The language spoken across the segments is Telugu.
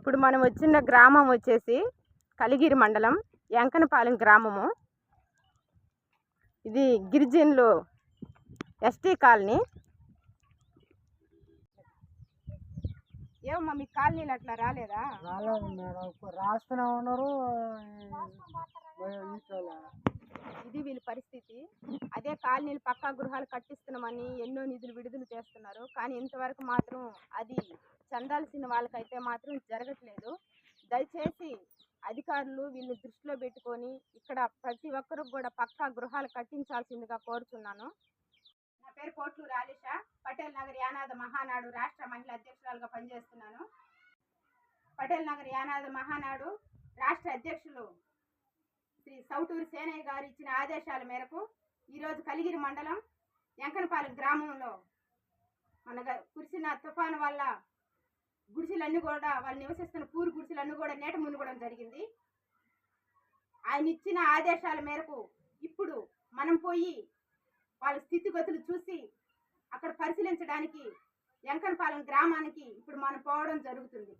ఇప్పుడు మనం వచ్చిన గ్రామం వచ్చేసి కలిగిరి మండలం ఎంకనపాలెం గ్రామము. ఇది గిరిజనులు ఎస్టీ కాలనీ. ఏమమ్మా మీ కాలనీలు అట్లా రాలేదా? రాలేదు మేడం, రాస్తూనే ఉన్నారు. ఇది వీళ్ళ పరిస్థితి. అదే కాలనీలు పక్కా గృహాలు కట్టిస్తున్నామని ఎన్నో నిధులు విడుదల చేస్తున్నారు, కానీ ఇంతవరకు మాత్రం అది చెందాల్సిన వాళ్ళకైతే మాత్రం జరగట్లేదు. దయచేసి అధికారులు వీళ్ళని దృష్టిలో పెట్టుకొని ఇక్కడ ప్రతి ఒక్కరికి కూడా పక్కా గృహాలు కట్టించాల్సిందిగా కోరుతున్నాను. నా పేరు కోట్లూరు ఆలిష, పటేల్ నగర్ యానాద మహానాడు రాష్ట్ర మహిళా అధ్యక్షురాలుగా పనిచేస్తున్నాను. పటేల్ నగర్ యానాద మహానాడు రాష్ట్ర అధ్యక్షులు శ్రీ సౌటూరి సేనయ్య గారు ఇచ్చిన ఆదేశాల మేరకు ఈరోజు కలిగిరి మండలం ఎంకనపాలెం గ్రామంలో మన కురిసిన తుఫాను వల్ల గుడిసెలన్నీ కూడా వాళ్ళు నివసిస్తున్న పూరి గుడిసెలన్నీ కూడా నీట మునిగడం జరిగింది. ఆయన ఇచ్చిన ఆదేశాల మేరకు ఇప్పుడు మనం పోయి వాళ్ళ స్థితిగతులు చూసి అక్కడ పరిశీలించడానికి ఎంకనపాలెం గ్రామానికి ఇప్పుడు మనం పోవడం జరుగుతుంది.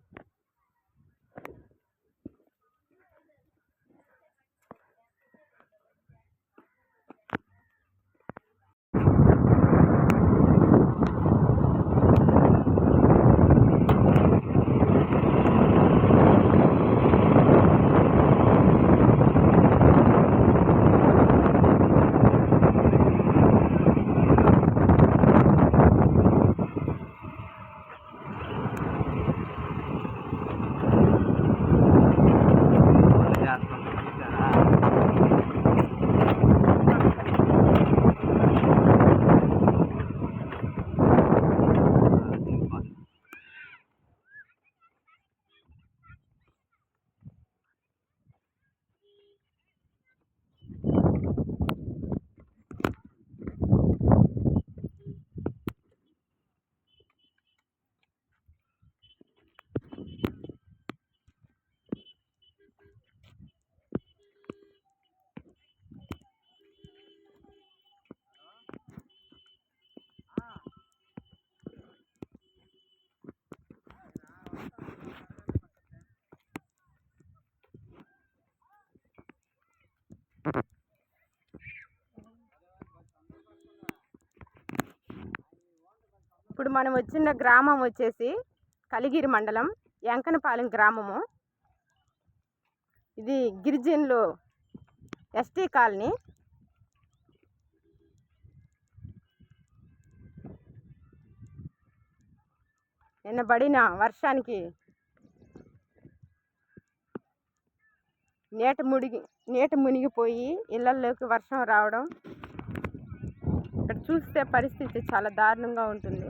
ఇప్పుడు మనం వచ్చిన గ్రామం వచ్చేసి కలిగిరి మండలం ఎంకనపాలెం గ్రామము. ఇది గిరిజనులు ఎస్టీ కాలనీ. నిన్న పడిన వర్షానికి నీట మునిగిపోయి ఇళ్లలోకి వర్షం రావడం, ఇక్కడ చూస్తే పరిస్థితి చాలా దారుణంగా ఉంటుంది.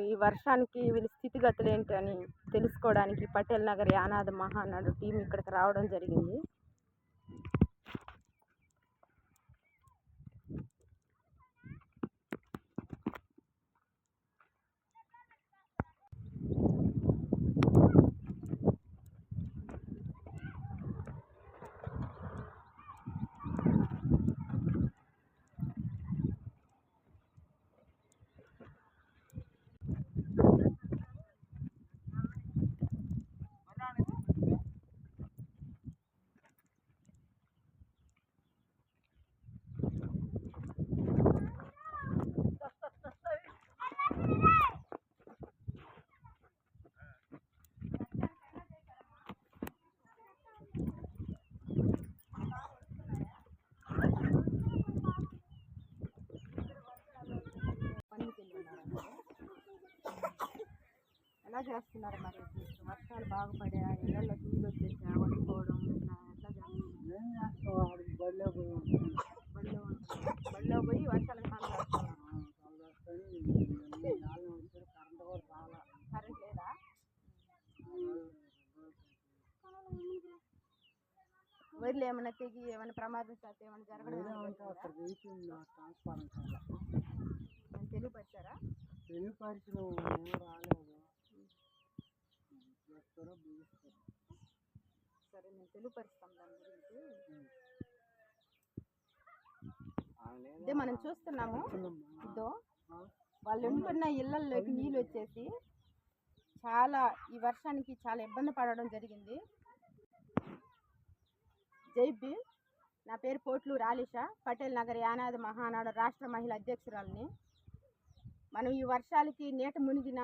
ఈ వర్షానికి వీళ్ళ స్థితిగతులు ఏంటి అని తెలుసుకోవడానికి పటేల్ నగర్ యానాద మహానాడు టీం ఇక్కడికి రావడం జరిగింది. ఎలా చేస్తున్నారు మరి? వర్షాలు బాగా పడా, ఇళ్ళల్లో నీళ్ళు వచ్చేసా, వండుకోవడం ఎట్లా చేస్తున్నారు? బడిలో పోయి వర్షాలకు కరెంట్ లేదా? వైర్లు ఏమైనా తెగి ఏమైనా ప్రమాదం చేస్తే ఏమైనా జరగడం తెలియపరిచారా? తెలియపరిచిన రాలేదు. సరే, నేను తెలియపరుస్తాం దాని గురించి. ఇదే మనం చూస్తున్నాము. చూస్తున్నామ్మా. ఇదో వాళ్ళు ఉంటున్న ఇళ్లలోకి నీళ్ళు వచ్చేసి చాలా ఈ వర్షానికి చాలా ఇబ్బంది పడడం జరిగింది. జై భీమ్. నా పేరు పోట్లూరు ఆలిషా, పటేల్ నగర్ యానాది మహానాడు రాష్ట్ర మహిళా అధ్యక్షురాలిని. మనం ఈ వర్షాలకి నీట మునిగిన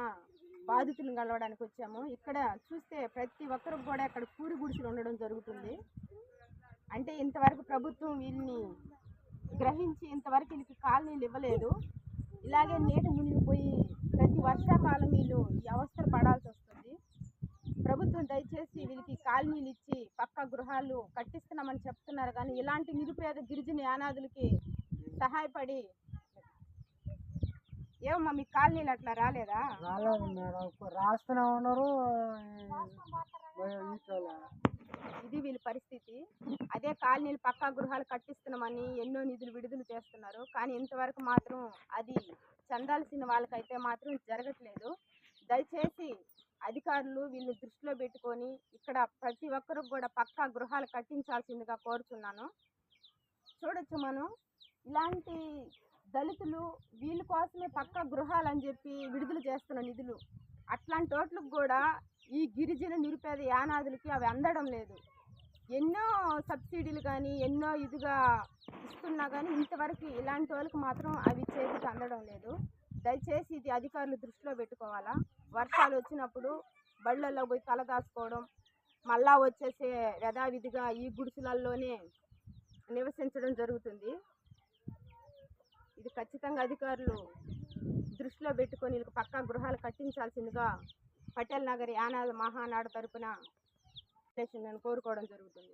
బాధితులను కలవడానికి వచ్చాము. ఇక్కడ చూస్తే ప్రతి ఒక్కరికి కూడా ఇక్కడ కూడి గుడిసెలు ఉండడం జరుగుతుంది. అంటే ఇంతవరకు ప్రభుత్వం వీళ్ళని గ్రహించి ఇంతవరకు వీళ్ళకి కాలనీలు ఇవ్వలేదు. ఇలాగే నీట మునిగిపోయి ప్రతి వర్షాకాలం వీళ్ళు ఈ అవస్థలు పడాల్సి వస్తుంది. ప్రభుత్వం దయచేసి వీళ్ళకి కాలనీలు ఇచ్చి పక్కా గృహాలు కట్టిస్తున్నామని చెప్తున్నారు, కానీ ఇలాంటి నిరుపేద గిరిజన యానాదులకి సహాయపడి ఏమమ్మా మీ కాలనీలు అట్లా రాలేదా? రాలేదు మేడం, రాస్తూనే ఉన్నారు. ఇది వీళ్ళ పరిస్థితి. అదే కాలనీలు పక్కా గృహాలు కట్టిస్తున్నామని ఎన్నో నిధులు విడుదల చేస్తున్నారు, కానీ ఇంతవరకు మాత్రం అది చెందాల్సిన వాళ్ళకైతే మాత్రం జరగట్లేదు. దయచేసి అధికారులు వీళ్ళు దృష్టిలో పెట్టుకొని ఇక్కడ ప్రతి ఒక్కరికి కూడా పక్కా గృహాలు కట్టించాల్సిందిగా కోరుతున్నాను. చూడొచ్చు మనం ఇలాంటి దళితులు వీళ్ళ కోసమే పక్కా గృహాలు అని చెప్పి విడుదల చేస్తున్న నిధులు అట్లాంటి వాటికి కూడా ఈ గిరిజన నిరుపేద యానాదులకి అవి అందడం లేదు. ఎన్నో సబ్సిడీలు కానీ ఎన్నో ఇదిగా ఇస్తున్నా కానీ ఇంతవరకు ఇలాంటి వాళ్ళకి మాత్రం అవి చేతికి అందడం లేదు. దయచేసి ఇది అధికారులు దృష్టిలో పెట్టుకోవాలా. వర్షాలు వచ్చినప్పుడు బళ్ళల్లో పోయి తలదాచుకోవడం, మళ్ళా వచ్చేసే యథావిధిగా ఈ గుడిసెలల్లోనే నివసించడం జరుగుతుంది. ఇది ఖచ్చితంగా అధికారులు దృష్టిలో పెట్టుకొని వీళ్ళకి పక్కా గృహాలు కట్టించాల్సిందిగా పటేల్ నగర్ యానాది మహానాడు తరపున నేను కోరుకోవడం జరుగుతుంది.